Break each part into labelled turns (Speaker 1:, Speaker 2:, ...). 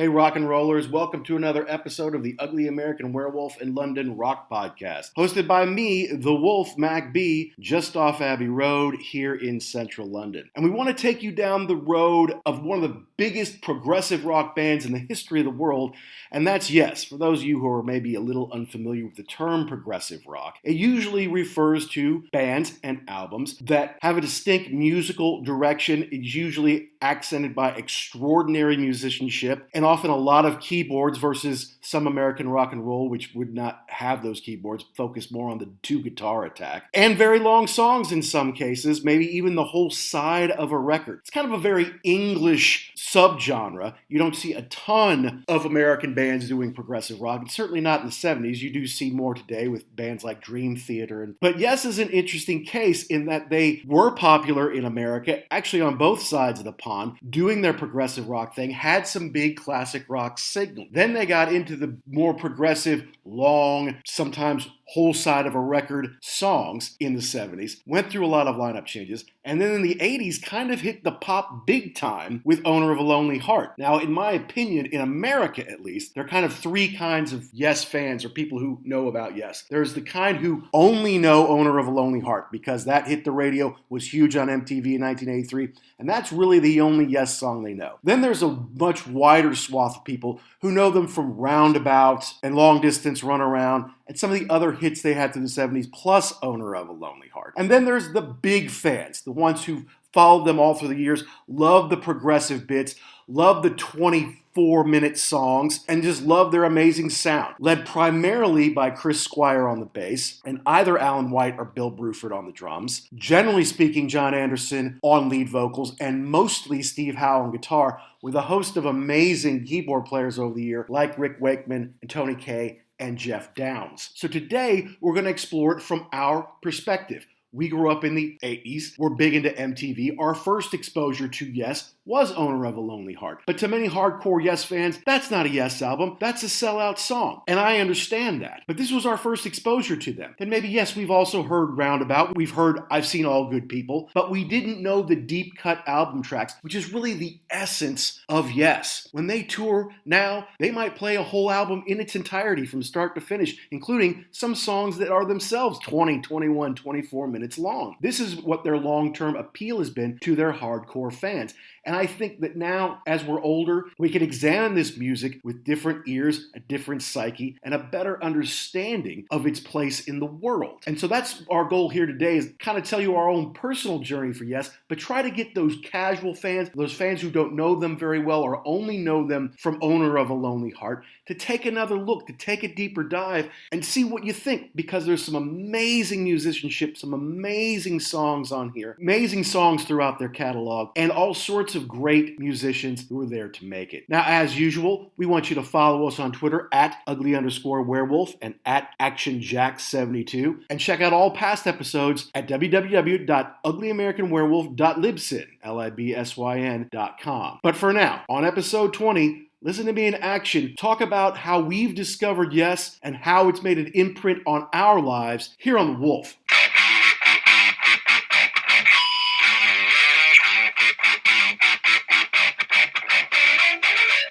Speaker 1: Hey, rock and rollers, welcome to another episode of the Ugly American Werewolf in London Rock Podcast, hosted by me, the Wolf, Mac B, just off Abbey Road here in central London. And we want to take you down the road of one of the biggest progressive rock bands in the history of the world, and that's Yes. For those of you who are maybe a little unfamiliar with the term progressive rock, it usually refers to bands and albums that have a distinct musical direction. It's usually accented by extraordinary musicianship and often a lot of keyboards versus some American rock and roll, which would not have those keyboards, focus more on the two-guitar attack. And very long songs in some cases, maybe even the whole side of a record. It's kind of a very English subgenre. You don't see a ton of American bands doing progressive rock, and certainly not in the 70s. You do see more today with bands like Dream Theater. But Yes is an interesting case in that they were popular in America, actually on both sides of the pond, doing their progressive rock thing, had some big classic rock signal. Then they got into the more progressive, long, sometimes whole side of a record songs in the 70s, went through a lot of lineup changes, and then in the 80s kind of hit the pop big time with Owner of a Lonely Heart. Now, in my opinion, in America at least, there are kind of three kinds of Yes fans or people who know about Yes. There's the kind who only know Owner of a Lonely Heart because that hit the radio, was huge on MTV in 1983, and that's really the only Yes song they know. Then there's a much wider swath of people who know them from Roundabout and Long Distance Runaround and some of the other hits they had through the 70s, plus Owner of a Lonely Heart. And then there's the big fans, the ones who followed them all through the years, love the progressive bits, love the 24-minute songs, and just love their amazing sound. Led primarily by Chris Squire on the bass, and either Alan White or Bill Bruford on the drums. Generally speaking, John Anderson on lead vocals, and mostly Steve Howe on guitar, with a host of amazing keyboard players over the year, like Rick Wakeman and Tony Kaye and Jeff Downs. So today, we're going to explore it from our perspective. We grew up in the 80s. We're big into MTV. Our first exposure to Yes was Owner of a Lonely Heart. But to many hardcore Yes fans, that's not a Yes album. That's a sellout song. And I understand that. But this was our first exposure to them. And maybe, yes, we've also heard Roundabout. We've heard I've Seen All Good People. But we didn't know the deep cut album tracks, which is really the essence of Yes. When they tour now, they might play a whole album in its entirety from start to finish, including some songs that are themselves 20, 21, 24 minutes long. This is what their long-term appeal has been to their hardcore fans. And I think that now, as we're older, we can examine this music with different ears, a different psyche, and a better understanding of its place in the world. And so that's our goal here today, is kind of tell you our own personal journey for Yes, but try to get those casual fans, those fans who don't know them very well or only know them from Owner of a Lonely Heart, to take another look, to take a deeper dive and see what you think, because there's some amazing musicianship, some amazing songs on here, amazing songs throughout their catalog, and all sorts of great musicians who are there to make it. Now, as usual, we want you to follow us on Twitter at ugly_werewolf and at actionjack72, and check out all past episodes at www.uglyamericanwerewolf.libsyn.com. But for now, on episode 20, listen to me in action talk about how we've discovered Yes and how it's made an imprint on our lives here on The Wolf.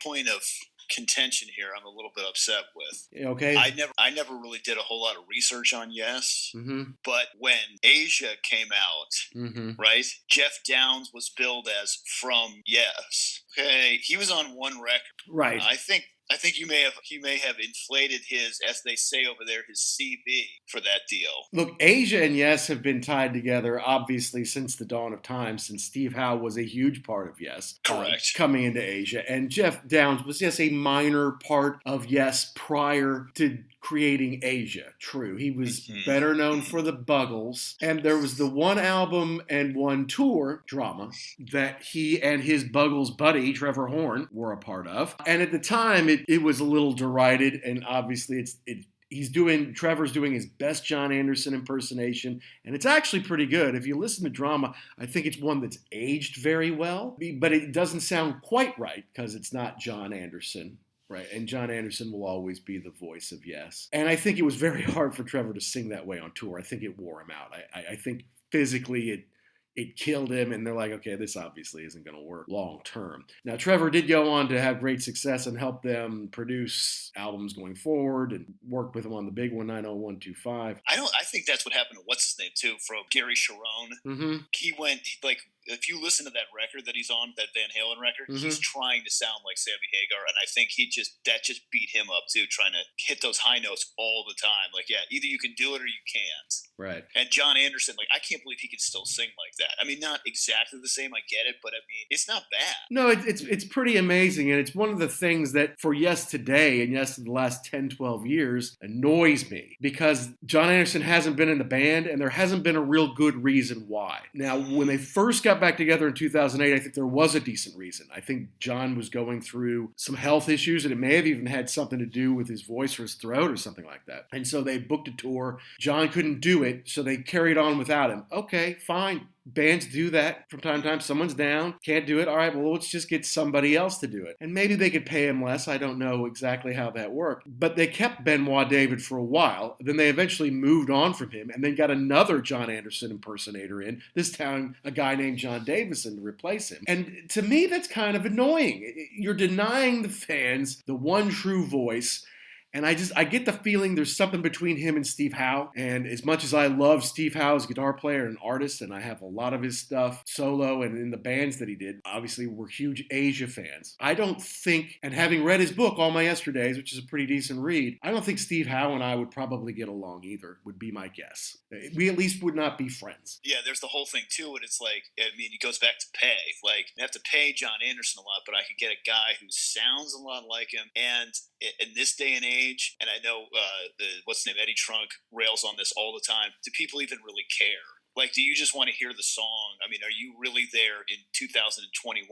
Speaker 2: Point of contention here I'm a little bit upset with.
Speaker 1: Okay.
Speaker 2: I never really did a whole lot of research on Yes,
Speaker 1: Mm-hmm.
Speaker 2: but when Asia came out, right, Jeff Downs was billed as from Yes. Okay, he was on one record.
Speaker 1: Right.
Speaker 2: I think he may have inflated his, as they say over there, his CV for that deal.
Speaker 1: Look, Asia and Yes have been tied together, obviously, since the dawn of time, since Steve Howe was a huge part of Yes.
Speaker 2: Correct.
Speaker 1: Coming into Asia. And Jeff Downs was, yes, a minor part of Yes prior to creating Asia. True. He was better known for the Buggles. And there was the one album and one tour, Drama, that he and his Buggles buddy, Trevor Horn, were a part of. And at the time, it was a little derided, and obviously Trevor's doing his best John Anderson impersonation, and it's actually pretty good. If you listen to Drama, I think it's one that's aged very well, but it doesn't sound quite right because it's not John Anderson. Right, and John Anderson will always be the voice of Yes. And I think it was very hard for Trevor to sing that way on tour. I think it wore him out. I think physically it killed him, and they're like, okay, this obviously isn't going to work long term. Now, Trevor did go on to have great success and help them produce albums going forward and worked with them on the big one, 90125.
Speaker 2: I think that's what happened to what's his name too, from Gary Sharon.
Speaker 1: Mm-hmm.
Speaker 2: He went like, if you listen to that record that he's on, that Van Halen record, he's trying to sound like Sammy Hagar, and I think that just beat him up too, trying to hit those high notes all the time. Like, yeah, either you can do it or you can't.
Speaker 1: Right.
Speaker 2: And John Anderson, like, I can't believe he can still sing like that. I mean, not exactly the same, I get it, but I mean, it's not bad.
Speaker 1: No, it's pretty amazing, and it's one of the things that for Yes today and Yes in the last 10, 12 years annoys me, because John Anderson hasn't been in the band, and there hasn't been a real good reason why. Now, when they first got back together in 2008, I think there was a decent reason. I think John was going through some health issues, and it may have even had something to do with his voice or his throat or something like that. And so they booked a tour. John couldn't do it, so they carried on without him. Okay, fine. Bands do that from time to time. Someone's down, can't do it. All right, well, let's just get somebody else to do it. And maybe they could pay him less. I don't know exactly how that worked. But they kept Benoit David for a while. Then they eventually moved on from him and then got another John Anderson impersonator in, this time a guy named John Davison, to replace him. And to me, that's kind of annoying. You're denying the fans the one true voice. And I get the feeling there's something between him and Steve Howe. And as much as I love Steve Howe as a guitar player and artist, and I have a lot of his stuff solo and in the bands that he did, obviously we're huge Asia fans. I don't think, and having read his book, All My Yesterdays, which is a pretty decent read, I don't think Steve Howe and I would probably get along either, would be my guess. We at least would not be friends.
Speaker 2: Yeah, there's the whole thing too, and it's like, I mean, it goes back to pay. Like, you have to pay John Anderson a lot, but I could get a guy who sounds a lot like him, and in this day and age, and I know what's his name, Eddie Trunk rails on this all the time, do people even really care? Like, do you just want to hear the song? I mean, are you really there in 2021?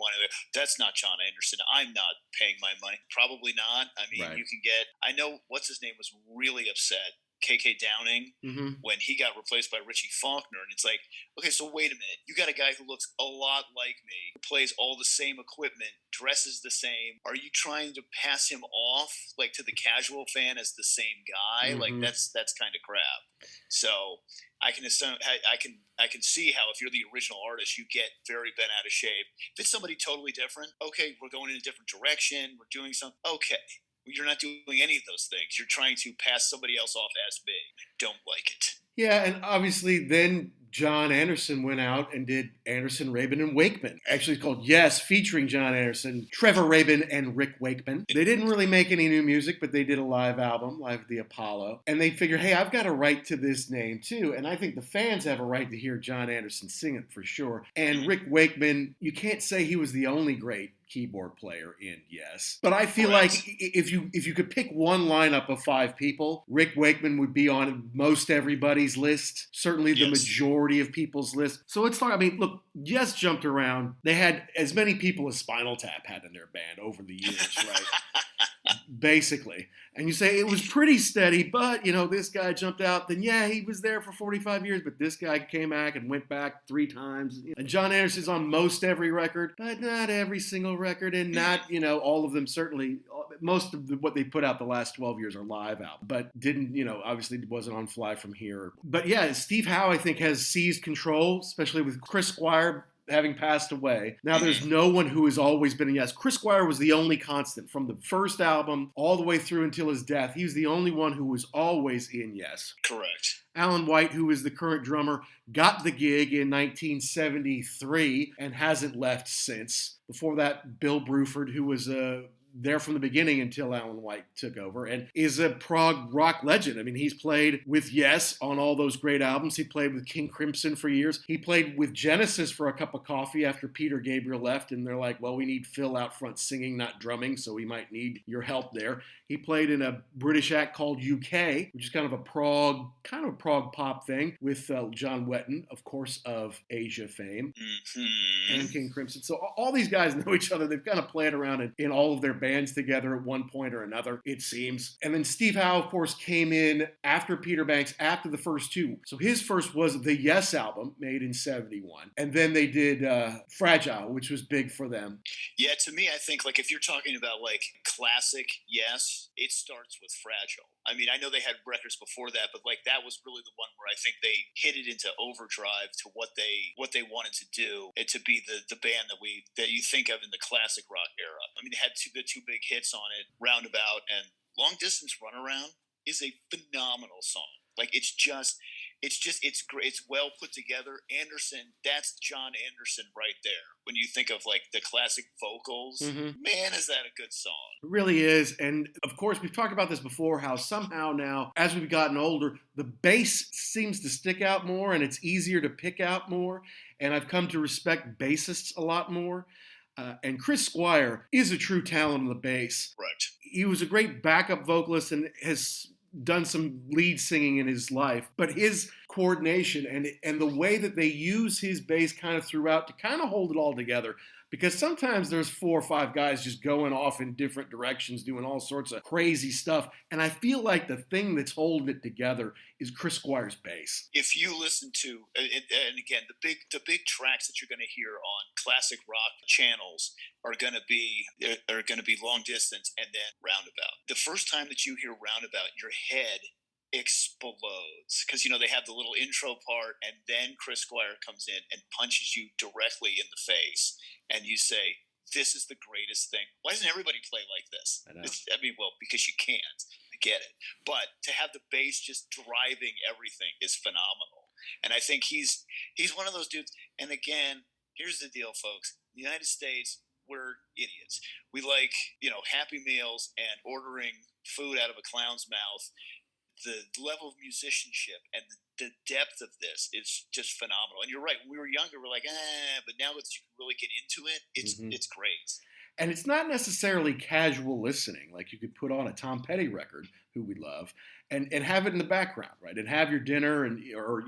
Speaker 2: That's not John Anderson. I'm not paying my money. Probably not. I mean, right. You can get, I know what's his name was really upset, KK Downing, when he got replaced by Richie Faulkner. And it's like, okay, so wait a minute. You got a guy who looks a lot like me, who plays all the same equipment, dresses the same. Are you trying to pass him off, like, to the casual fan as the same guy? Like, that's kind of crap. So I can assume, I can see how if you're the original artist, you get very bent out of shape. If it's somebody totally different, okay, we're going in a different direction. We're doing something. Okay. You're not doing any of those things. You're trying to pass somebody else off as me. I don't like it.
Speaker 1: Yeah, and obviously then John Anderson went out and did Anderson, Rabin, and Wakeman. Actually, it's called Yes, featuring John Anderson, Trevor Rabin, and Rick Wakeman. They didn't really make any new music, but they did a live album, Live at the Apollo. And they figured, hey, I've got a right to this name, too. And I think the fans have a right to hear John Anderson sing it for sure. And Rick Wakeman, you can't say he was the only great keyboard player in Yes. But I feel like if you could pick one lineup of 5 people, Rick Wakeman would be on most everybody's list, certainly the majority of people's list. So let's talk, I mean, look, Yes jumped around. They had as many people as Spinal Tap had in their band over the years, right? Basically. And you say it was pretty steady, but, you know, this guy jumped out. Then, yeah, he was there for 45 years, but this guy came back and went back 3 times. And John Anderson's on most every record, but not every single record, and not, you know, all of them. Certainly, most of what they put out the last 12 years are live out, but didn't, you know, obviously wasn't on Fly From Here. But, yeah, Steve Howe, I think, has seized control, especially with Chris Squire having passed away. Now there's no one who has always been a Yes. Chris Squire was the only constant from the first album all the way through until his death. He was the only one who was always in Yes.
Speaker 2: Correct.
Speaker 1: Alan White, who is the current drummer, got the gig in 1973 and hasn't left since. Before that, Bill Bruford, who was there from the beginning until Alan White took over, and is a prog rock legend. I mean, he's played with Yes on all those great albums. He played with King Crimson for years. He played with Genesis for a cup of coffee after Peter Gabriel left, and they're like, well, we need Phil out front singing, not drumming, so we might need your help there. He played in a British act called UK, which is kind of a prog pop thing, with John Wetton, of course, of Asia fame, and King Crimson. So all these guys know each other. They've kind of played around in all of their bands together at one point or another, it seems. And then Steve Howe, of course, came in after Peter Banks, after the first two. So his first was the Yes album, made in 71. And then they did Fragile, which was big for them.
Speaker 2: Yeah, to me, I think, like, if you're talking about, like, classic Yes, it starts with Fragile. I mean, I know they had records before that, but, like, that was really the one where I think they hit it into overdrive to what they wanted to do, and to be the band that you think of in the classic rock era. I mean, they had the two big hits on it, Roundabout and Long Distance Runaround is a phenomenal song. Like, it's great. It's well put together. Anderson, that's John Anderson right there. When you think of, like, the classic vocals, man, is that a good song.
Speaker 1: It really is. And of course, we've talked about this before, how somehow now, as we've gotten older, the bass seems to stick out more and it's easier to pick out more. And I've come to respect bassists a lot more. And Chris Squire is a true talent on the bass.
Speaker 2: Right.
Speaker 1: He was a great backup vocalist and has done some lead singing in his life, but his coordination and the way that they use his bass kind of throughout to kind of hold it all together, because sometimes there's 4 or 5 guys just going off in different directions doing all sorts of crazy stuff, and I feel like the thing that's holding it together is Chris Squire's bass.
Speaker 2: If you listen to, and again, the big tracks that you're going to hear on classic rock channels are going to be Long Distance and then Roundabout. The first time that you hear Roundabout, your head explodes, because they have the little intro part, and then Chris Squire comes in and punches you directly in the face, and you say, "This is the greatest thing. Why doesn't everybody play like this?" I mean, well, because you can't. I get it, but to have the bass just driving everything is phenomenal, and I think he's one of those dudes. And again, here's the deal, folks: in the United States, we're idiots. We like Happy Meals and ordering food out of a clown's mouth. The level of musicianship and the depth of this is just phenomenal. And you're right. When we were younger, we're like, but now that you can really get into it, it's great.
Speaker 1: And it's not necessarily casual listening. Like, you could put on a Tom Petty record, who we love, and have it in the background, right? And have your dinner or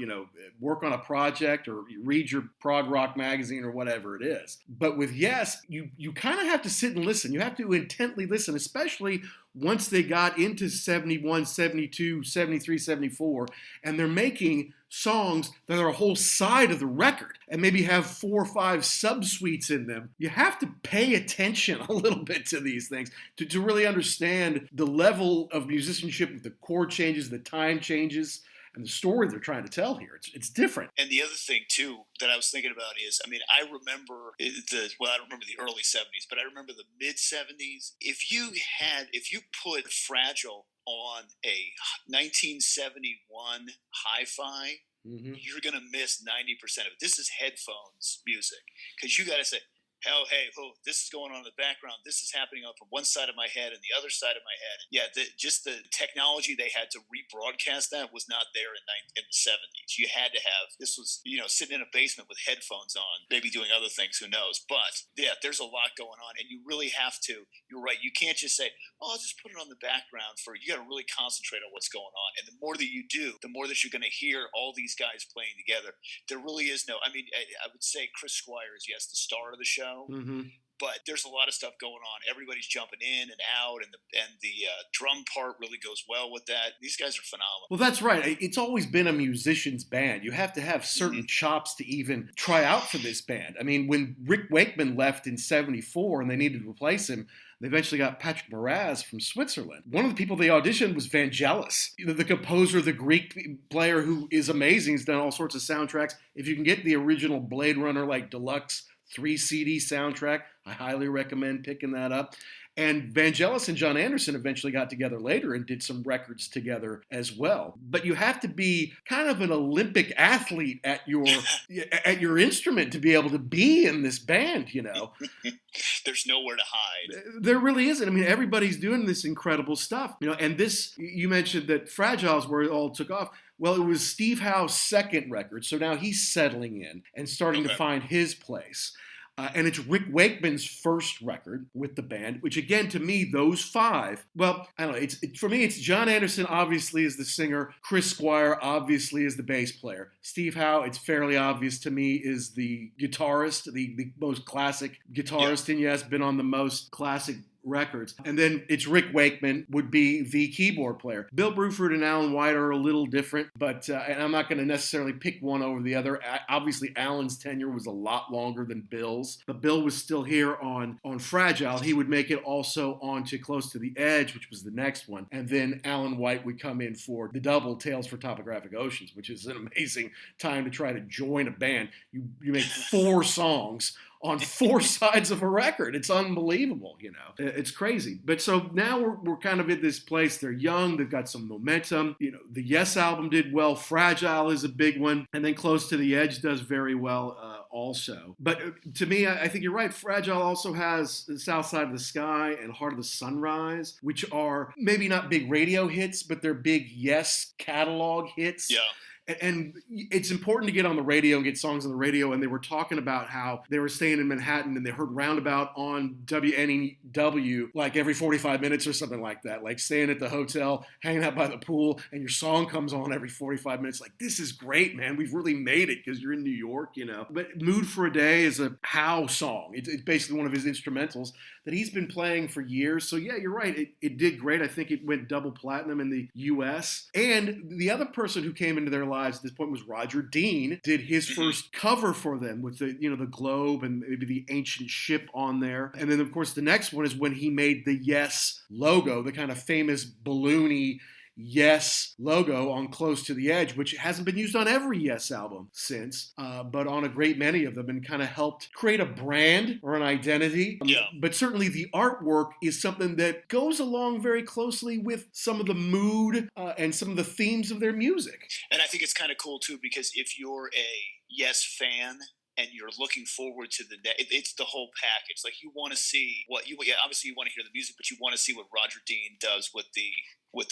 Speaker 1: work on a project or read your prog rock magazine or whatever it is. But with Yes, you kind of have to sit and listen. You have to intently listen, especially once they got into 71, 72, 73, 74, and they're making songs that are a whole side of the record and maybe have 4 or 5 sub-suites in them. You have to pay attention a little bit to these things to really understand the level of musicianship with the chord changes, the time changes, and the story they're trying to tell here. It's different.
Speaker 2: And the other thing, too, that I was thinking about is, I mean, I remember I don't remember the early 70s, but I remember the mid 70s. If you put Fragile on a 1971 hi-fi, you're going to miss 90% of it. This is headphones music, because you got to say, this is going on in the background. This is happening on from one side of my head and the other side of my head. Yeah, just the technology they had to rebroadcast that was not there in the 70s. You had to have, this was, sitting in a basement with headphones on, maybe doing other things, who knows. But, yeah, there's a lot going on, and you really have to, you're right, you can't just say, I'll just put it on the background you got to really concentrate on what's going on. And the more that you do, the more that you're going to hear all these guys playing together. There really is I would say Chris Squire is, yes, the star of the show. But there's a lot of stuff going on. Everybody's jumping in and out, and the drum part really goes well with that. These guys are phenomenal.
Speaker 1: Well, that's right. It's always been a musician's band. You have to have certain chops to even try out for this band. I mean, when Rick Wakeman left in 74 and they needed to replace him, they eventually got Patrick Moraz from Switzerland. One of the people they auditioned was Vangelis, the composer, the Greek player who is amazing. He's done all sorts of soundtracks. If you can get the original Blade Runner deluxe 3 CD soundtrack, I highly recommend picking that up. And Vangelis and John Anderson eventually got together later and did some records together as well. But you have to be kind of an Olympic athlete at your instrument to be able to be in this band,
Speaker 2: There's nowhere to hide.
Speaker 1: There really isn't. I mean, everybody's doing this incredible stuff. And this, you mentioned that Fragile is where it all took off. Well, it was Steve Howe's second record, so now he's settling in and starting to find his place. And it's Rick Wakeman's first record with the band, which again, to me, those 5, well, I don't know, for me, it's John Anderson obviously is the singer, Chris Squire obviously is the bass player, Steve Howe, it's fairly obvious to me, is the guitarist, the most classic guitarist, and yes, been on the most classic records. And then it's Rick Wakeman would be the keyboard player. Bill Bruford and Alan White are a little different, but and I'm not going to necessarily pick one over the other. Obviously, Alan's tenure was a lot longer than Bill's, but Bill was still here on Fragile. He would make it also onto Close to the Edge, which was the next one. And then Alan White would come in for the double Tales for Topographic Oceans, which is an amazing time to try to join a band. You make 4 songs on 4 sides of a record. It's unbelievable, you know. It's crazy. But so now we're kind of in this place. They're young. They've got some momentum. You know, the Yes album did well. Fragile is a big one. And then Close to the Edge does very well also. But to me, I think you're right. Fragile also has The South Side of the Sky and Heart of the Sunrise, which are maybe not big radio hits, but they're big Yes catalog hits. Yeah. And it's important to get on the radio and get songs on the radio. And they were talking about how they were staying in Manhattan and they heard Roundabout on WNEW like every 45 minutes or something like that. Like staying at the hotel, hanging out by the pool, and your song comes on every 45 minutes. Like, this is great, man. We've really made it because you're in New York, you know. But Mood for a Day is a How song. It's basically one of his instrumentals that he's been playing for years. So, yeah, you're right. It did great. I think it went double platinum in the U.S. And the other person who came into their lives at this point was Roger Dean. Did his first cover for them with the globe and maybe the ancient ship on there. And then, of course, the next one is when he made the Yes logo, the kind of famous balloony Yes logo on Close to the Edge, which hasn't been used on every Yes album since, but on a great many of them, and kind of helped create a brand or an identity. But certainly the artwork is something that goes along very closely with some of the mood and some of the themes of their music.
Speaker 2: And I think it's kind of cool too, because if you're a Yes fan and you're looking forward to it's the whole package. Like, you want to see obviously you want to hear the music, but you want to see what Roger Dean does with the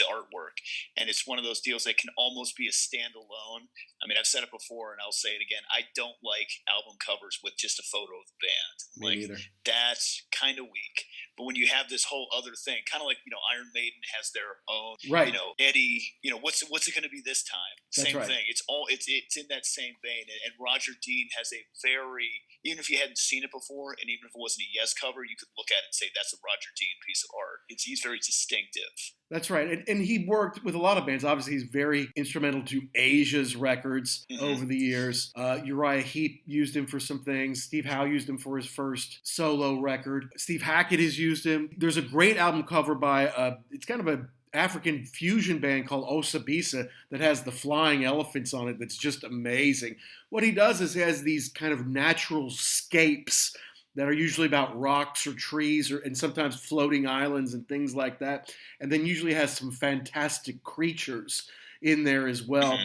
Speaker 2: artwork. And it's one of those deals that can almost be a standalone. I mean, I've said it before and I'll say it again. I don't like album covers with just a photo of the band.
Speaker 1: Me neither.
Speaker 2: That's kind of weak. But when you have this whole other thing, kind of like, Iron Maiden has their own,
Speaker 1: right.
Speaker 2: Eddie, what's it going to be this time?
Speaker 1: That's
Speaker 2: same
Speaker 1: right.
Speaker 2: thing. It's in that same vein. And Roger Dean has a very, even if you hadn't seen it before, and even if it wasn't a Yes cover, you could look at it and say, that's a Roger Dean piece of art. He's very distinctive.
Speaker 1: That's right. And he worked with a lot of bands. Obviously, he's very instrumental to Asia's records over the years. Uriah Heep used him for some things. Steve Howe used him for his first solo record. Steve Hackett has used him. There's a great album cover by, it's kind of a African fusion band called Osabisa that has the flying elephants on it that's just amazing. What he does is he has these kind of natural scapes that are usually about rocks or trees and sometimes floating islands and things like that. And then usually has some fantastic creatures in there as well.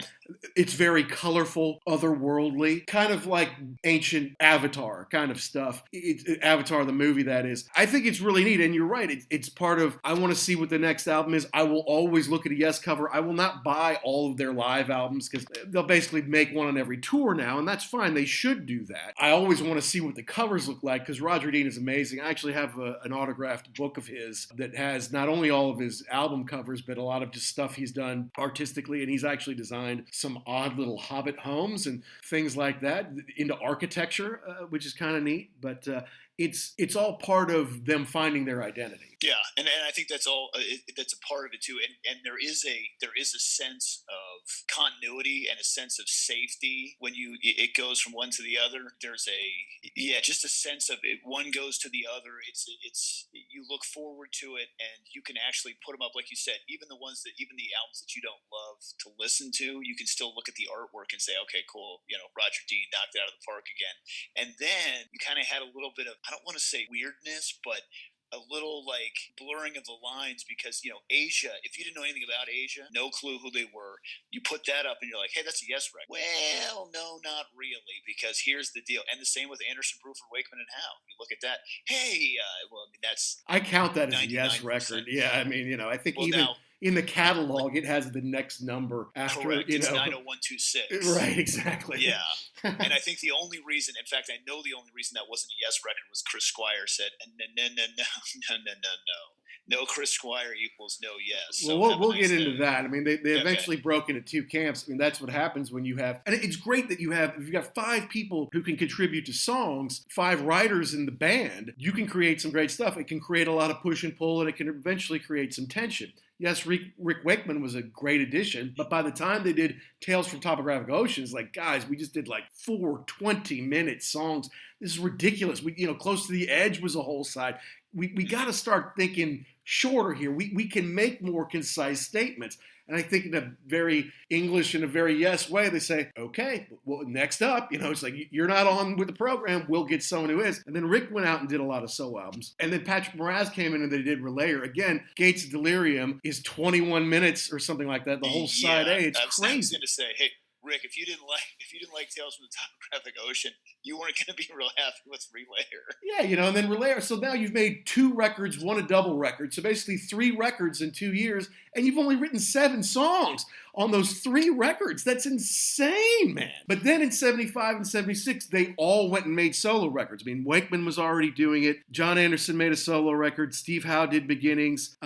Speaker 1: It's very colorful, otherworldly, kind of like ancient Avatar kind of stuff. Avatar, the movie, that is. I think it's really neat, and you're right. It's part of, I want to see what the next album is. I will always look at a Yes cover. I will not buy all of their live albums because they'll basically make one on every tour now, and that's fine. They should do that. I always want to see what the covers look like because Roger Dean is amazing. I actually have an autographed book of his that has not only all of his album covers, but a lot of just stuff he's done artistically, and he's actually designed some odd little hobbit homes and things like that into architecture, which is kind of neat. But it's all part of them finding their identity.
Speaker 2: Yeah, and I think that's all. That's a part of it too. And there is a sense of continuity and a sense of safety when it goes from one to the other. There's just a sense of it. One goes to the other. It's you look forward to it, and you can actually put them up, like you said. Even the albums that you don't love to listen to, you can still look at the artwork and say, okay, cool. Roger Dean knocked it out of the park again. And then you kind of had a little bit of, I don't want to say weirdness, but a little like blurring of the lines because, Asia, if you didn't know anything about Asia, no clue who they were, you put that up and you're like, hey, that's a Yes record. Well, no, not really, because here's the deal. And the same with Anderson, Bruford, Wakeman, and Howe. You look at that, hey, that's...
Speaker 1: I count that as a Yes record. Yeah, I mean, I think in the catalog, it has the next number after,
Speaker 2: correct. It's 90126.
Speaker 1: Right, exactly.
Speaker 2: Yeah. And I think the only reason, in fact, I know the only reason that wasn't a Yes record was Chris Squire said, no. No Chris Squire equals no yes.
Speaker 1: Well,
Speaker 2: So
Speaker 1: we'll
Speaker 2: nice
Speaker 1: get into
Speaker 2: day.
Speaker 1: that. I mean, they
Speaker 2: Okay.
Speaker 1: eventually broke into two camps. I mean, that's what happens when you have, and it's great that if you've got 5 people who can contribute to songs, 5 writers in the band, you can create some great stuff. It can create a lot of push and pull, and it can eventually create some tension. Yes, Rick Wakeman was a great addition, but by the time they did Tales from Topographic Oceans, like, guys, we just did like 4 20-minute songs. This is ridiculous. Close to the Edge was a whole side. We got to start thinking shorter here. We can make more concise statements. And I think in a very English and a very yes way, they say, okay, well, next up, it's like, you're not on with the program. We'll get someone who is. And then Rick went out and did a lot of solo albums. And then Patrick Moraz came in and they did Relayer. Again, Gates of Delirium is 21 minutes or something like that. The whole side A, it's crazy.
Speaker 2: I was going to say, hey, Rick, if you didn't like Tales from the Topographic Ocean, you weren't going to be real happy with Relayer.
Speaker 1: Yeah, and then Relayer. So now you've made 2 records, 1 a double record. So basically 3 records in 2 years, and you've only written 7 songs on those 3 records. That's insane, man. But then in 75 and 76, they all went and made solo records. I mean, Wakeman was already doing it. John Anderson made a solo record. Steve Howe did Beginnings.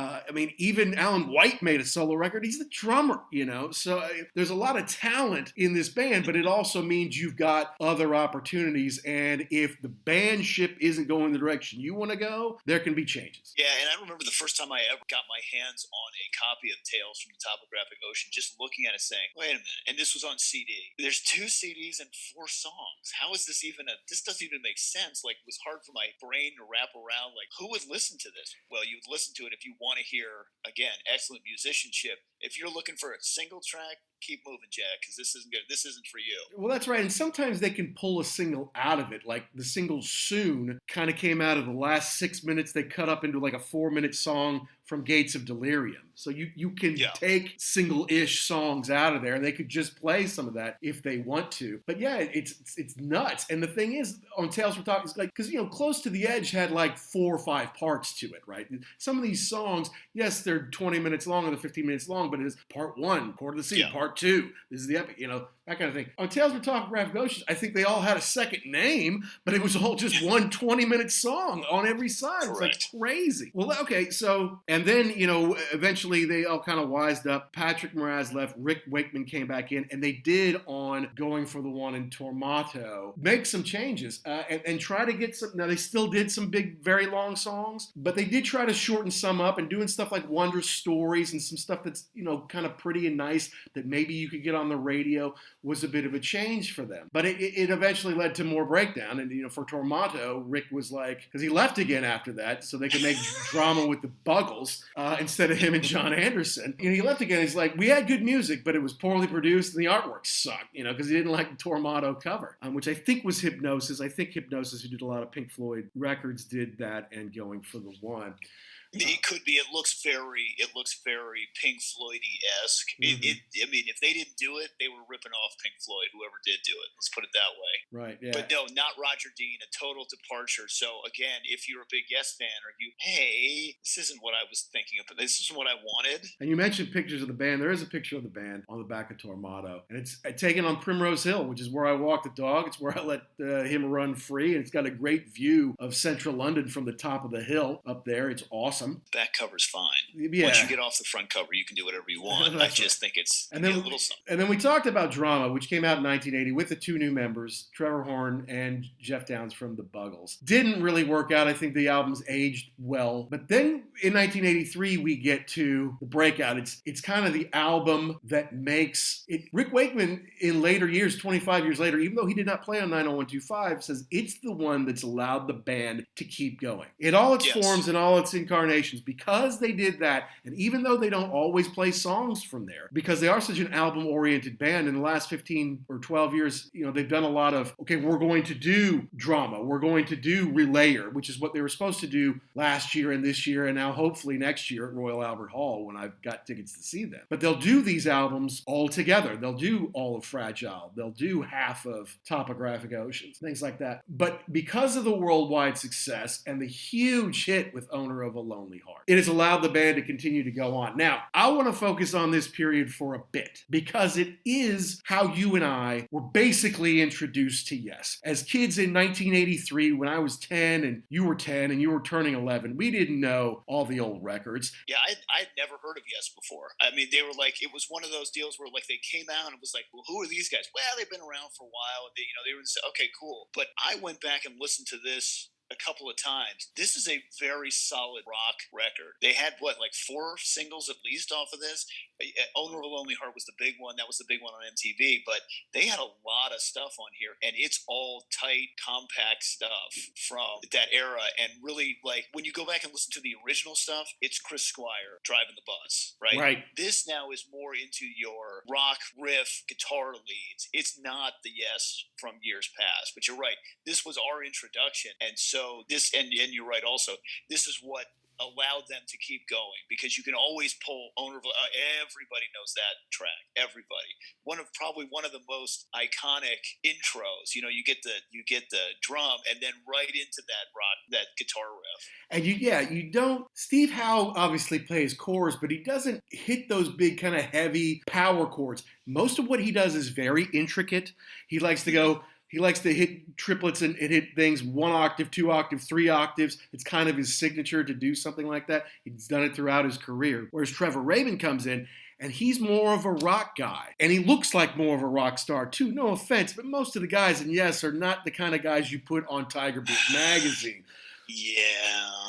Speaker 1: Even Alan White made a solo record. He's the drummer, So there's a lot of talent in this band, but it also means you've got other opportunities. And if the band ship isn't going the direction you want to go, there can be changes.
Speaker 2: Yeah, and I remember the first time I ever got my hands on a copy of Tales from the Topographic Ocean, just looking at it saying, wait a minute, and this was on CD. There's 2 CDs and 4 songs. How is this this doesn't even make sense. Like, it was hard for my brain to wrap around, like, who would listen to this? Well, you would listen to it if you want to hear, again, excellent musicianship. If you're looking for a single track, keep moving, Jack, because this isn't good. This isn't for you.
Speaker 1: Well, that's right. And sometimes they can pull a single out of it. Like the single Soon kind of came out of the last 6 minutes. They cut up into like a 4-minute song from Gates of Delirium. So you can take single-ish songs out of there, and they could just play some of that if they want to. But yeah, it's nuts. And the thing is, on Tales from Top, it's like, because Close to the Edge had like 4 or 5 parts to it, right? Some of these songs, yes, they're 20 minutes long or they're 15 minutes long, but it is part 1, Chord of the Sea, part 2. This is the epic, that kind of thing. On Tales from Topographic Oceans, I think they all had a second name, but it was all just one 20-minute song on every side.
Speaker 2: Correct.
Speaker 1: It's like crazy. Well, okay, so, and then, eventually they all kind of wised up. Patrick Moraz left, Rick Wakeman came back in, and they did on Going for the One in Tormato make some changes and try to get some. Now, they still did some big, very long songs, but they did try to shorten some up and doing stuff like Wondrous Stories and some stuff that's, kind of pretty and nice that maybe you could get on the radio was a bit of a change for them. But it eventually led to more breakdown. And, for Tormato, Rick was like, because he left again after that so they could make drama with the Buggles instead of him and John Anderson. He left again. He's like, we had good music, but it was poorly produced and the artwork sucked, because he didn't like the Tormato cover, which I think was Hypnosis. I think Hypnosis, who did a lot of Pink Floyd records, did that and Going for the One.
Speaker 2: It could be. It looks very Pink Floyd-y-esque. If they didn't do it, they were ripping off Pink Floyd, whoever did do it. Let's put it that way.
Speaker 1: Right, yeah.
Speaker 2: But no, not Roger Dean, a total departure. So again, if you're a big Yes fan, or hey, this isn't what I was thinking of, but this isn't what I wanted.
Speaker 1: And you mentioned pictures of the band. There is a picture of the band on the back of Tormato. And it's taken on Primrose Hill, which is where I walk the dog. It's where I let him run free. And it's got a great view of central London from the top of the hill up there. It's awesome.
Speaker 2: Back cover's fine.
Speaker 1: Yeah.
Speaker 2: Once you get off the front cover, you can do whatever you want. I just think it's a little something.
Speaker 1: And then we talked about Drama, which came out in 1980 with the 2 new members, Trevor Horn and Jeff Downes from the Buggles. Didn't really work out. I think the albums aged well. But then in 1983, we get to the breakout. It's kind of the album that makes it. Rick Wakeman, in later years, 25 years later, even though he did not play on 90125, says it's the one that's allowed the band to keep going. In all its forms and all its incarnations, because they did that, and even though they don't always play songs from there, because they are such an album-oriented band, in the last 15 or 12 years, they've done a lot of, okay, we're going to do Drama, we're going to do Relayer, which is what they were supposed to do last year and this year, and now hopefully next year at Royal Albert Hall when I've got tickets to see them. But they'll do these albums all together. They'll do all of Fragile. They'll do half of Topographic Oceans, things like that. But because of the worldwide success and the huge hit with Owner of a Lone Lonely Heart. It has allowed the band to continue to go on. Now, I want to focus on this period for a bit because it is how you and I were basically introduced to Yes. As kids in 1983, when I was 10 and you were 10 and you were turning 11, we didn't know all the old records.
Speaker 2: Yeah, I'd never heard of Yes before. I mean, they were like, it was one of those deals where like they came out and it was like, well, who are these guys? Well, they've been around for a while. They were okay, cool. But I went back and listened to this a couple of times. This is a very solid rock record. They had like 4 singles at least off of this. Owner of a Lonely Heart was the big one. That was the big one on MTV. But they had a lot of stuff on here, and it's all tight, compact stuff from that era. And really, like when you go back and listen to the original stuff, it's Chris Squire driving the bus, right?
Speaker 1: Right.
Speaker 2: This now is more into your rock riff, guitar leads. It's not the Yes from years past. But you're right. This was our introduction, and so this, and you're right also, this is what allowed them to keep going, because you can always pull Owner of everybody knows that track. Everybody. Probably one of the most iconic intros. You know, you get the drum and then right into that guitar riff.
Speaker 1: And you don't. Steve Howe obviously plays chords, but he doesn't hit those big kind of heavy power chords. Most of what he does is very intricate. He likes to hit triplets and hit things 1 octave, 2 octave, 3 octaves. It's kind of his signature to do something like that. He's done it throughout his career. Whereas Trevor Rabin comes in, and he's more of a rock guy. And he looks like more of a rock star, too. No offense, but most of the guys in Yes are not the kind of guys you put on Tiger Beat magazine.
Speaker 2: Yeah.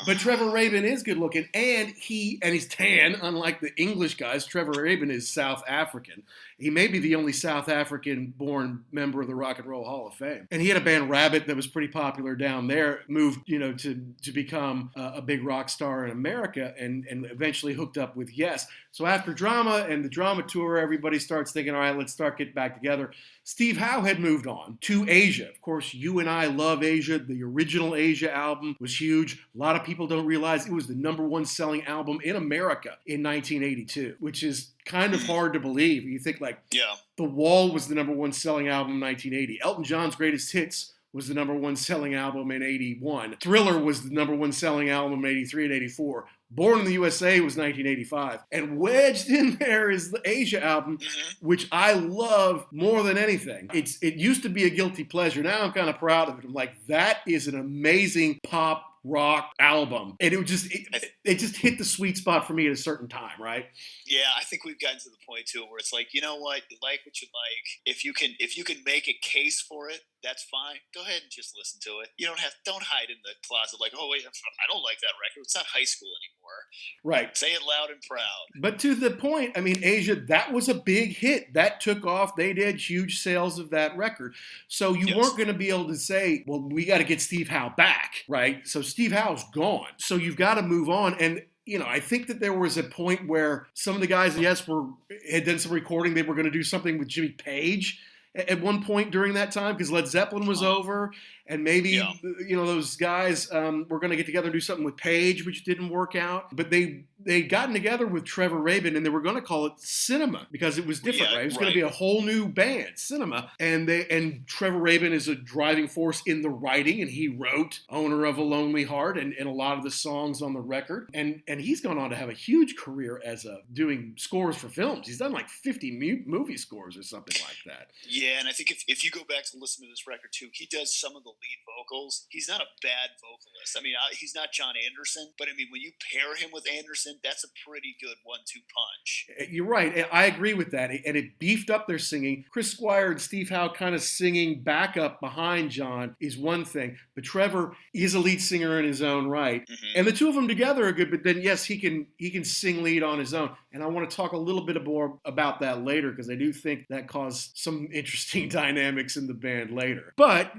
Speaker 1: But Trevor Rabin is good looking, and he's tan, unlike the English guys. Trevor Rabin is South African. He may be the only South African-born member of the Rock and Roll Hall of Fame. And he had a band, Rabbit, that was pretty popular down there, moved, to become a big rock star in America, and eventually hooked up with Yes. So after Drama and the Drama tour, everybody starts thinking, all right, let's start getting back together. Steve Howe had moved on to Asia. Of course, you and I love Asia. The original Asia album was huge. A lot of people don't realize it was the #1 selling album in America in 1982, which is kind of hard to believe. You think The Wall was the #1 selling album in 1980. Elton John's Greatest Hits was the #1 selling album in 81. Thriller was the #1 selling album in 83 and 84. Born in the USA was 1985. And wedged in there is the Asia album, which I love more than anything. It used to be a guilty pleasure. Now I'm kind of proud of it. I'm like, that is an amazing pop rock album. And it just hit the sweet spot for me at a certain time, right?
Speaker 2: Yeah, I think we've gotten to the point too where it's like, you know what, you like what you like. If you can make a case for it, that's fine. Go ahead and just listen to it. You don't hide in the closet like, oh wait, I don't like that record. It's not high school anymore.
Speaker 1: Right.
Speaker 2: Say it loud and proud.
Speaker 1: But to the point, I mean, Asia, that was a big hit. That took off. They did huge sales of that record. So you weren't going to be able to say, well, we got to get Steve Howe back, right? So Steve Howe's gone. So you've got to move on. And I think that there was a point where some of the guys, had done some recording. They were going to do something with Jimmy Page at one point during that time, because Led Zeppelin was over, and maybe those guys were going to get together and do something with Page, which didn't work out. But they'd gotten together with Trevor Rabin, and they were going to call it Cinema because it was different, right? It was going to be a whole new band, Cinema. And Trevor Rabin is a driving force in the writing, and he wrote Owner of a Lonely Heart and a lot of the songs on the record. And he's gone on to have a huge career as doing scores for films. He's done like 50 movie scores or something like that.
Speaker 2: Yeah, and I think if you go back to listen to this record too, he does some of the lead vocals. He's not a bad vocalist. I mean, he's not John Anderson, but I mean, when you pair him with Anderson, that's a pretty good 1-2 punch.
Speaker 1: You're right. I agree with that. And it beefed up their singing. Chris Squire and Steve Howe kind of singing back up behind John is one thing. But Trevor is a lead singer in his own right. Mm-hmm. And the two of them together are good. But then, yes, he can sing lead on his own. And I want to talk a little bit more about that later, because I do think that caused some interesting dynamics in the band later. But,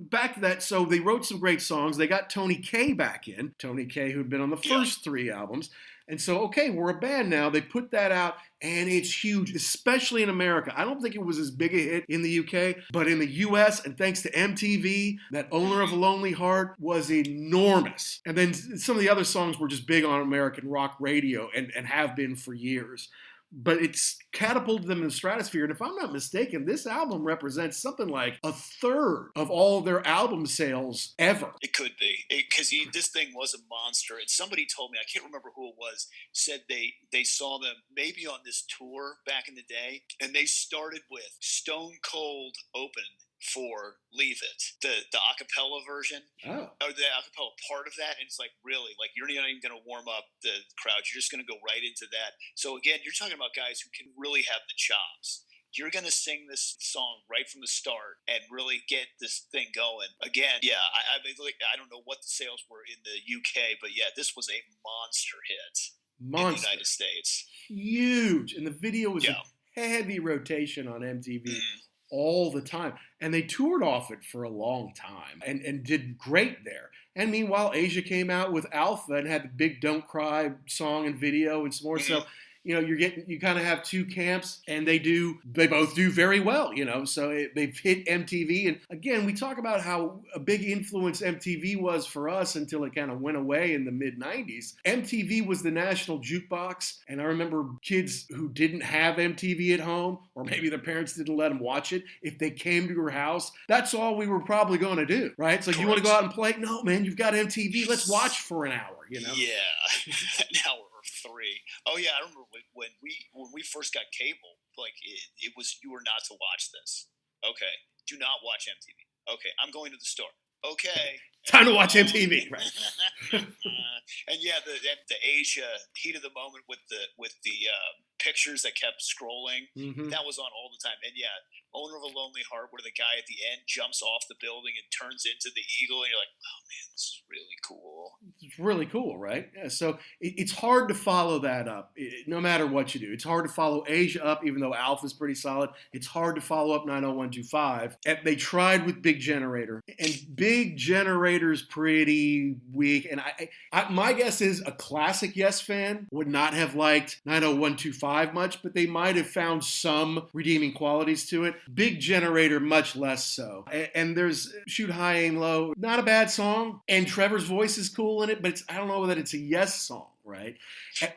Speaker 1: back to that. So they wrote some great songs. They got Tony Kaye back in. Tony Kaye, who'd been on the first 3 albums. And so, okay, we're a band now. They put that out, and it's huge, especially in America. I don't think it was as big a hit in the UK, but in the US, and thanks to MTV, that Owner of a Lonely Heart was enormous. And then some of the other songs were just big on American rock radio and have been for years. but it's catapulted them in the stratosphere. And if I'm not mistaken, this album represents something like a third of all of their album sales ever.
Speaker 2: It could be, because this thing was a monster. And somebody told me, I can't remember who it was, said they saw them maybe on this tour back in the day, and they started with Stone Cold Open for Leave It, the acapella version, or the acapella part of that, and it's like, really, like, you're not even going to warm up the crowd, you're just going to go right into that. So again, you're talking about guys who can really have the chops. You're going to sing this song right from the start and really get this thing going. Again, yeah, I don't know what the sales were in the UK, but yeah, this was a monster hit in the United States.
Speaker 1: Huge. And the video was a heavy rotation on MTV. All the time. And they toured off it for a long time and did great there. And meanwhile, Asia came out with Alpha and had the big Don't Cry song and video and some more. So, you kind of have two camps, and they both do very well, so they've hit MTV. And again, we talk about how a big influence MTV was for us until it kind of went away in the mid 90s. MTV was the national jukebox. And I remember kids who didn't have MTV at home, or maybe their parents didn't let them watch it. If they came to your house, that's all we were probably going to do, right? It's like, you want to go out and play? No, man, you've got MTV. Let's watch for an hour,
Speaker 2: Yeah, an hour. 3. Oh yeah, I remember when we first got cable. Like it was, you were not to watch this. Okay, do not watch MTV. Okay, I'm going to the store. Okay,
Speaker 1: time to watch MTV. Right.
Speaker 2: And yeah, the Asia heat of the moment with the pictures that kept scrolling. Mm-hmm. That was on all the time. And yeah, Owner of a Lonely Heart, where the guy at the end jumps off the building and turns into the eagle, and you're like, oh man, this is really cool.
Speaker 1: It's really cool, right? Yeah, so it's hard to follow that up, no matter what you do. It's hard to follow Asia up, even though Alpha's pretty solid. It's hard to follow up 90125. And they tried with Big Generator, and Big Generator's pretty weak. And my guess is a classic Yes fan would not have liked 90125 much, but they might have found some redeeming qualities to it. Big Generator, much less so. And there's Shoot High, Aim Low, not a bad song. And Trevor's voice is cool in it, but I don't know that it's a Yes song, right?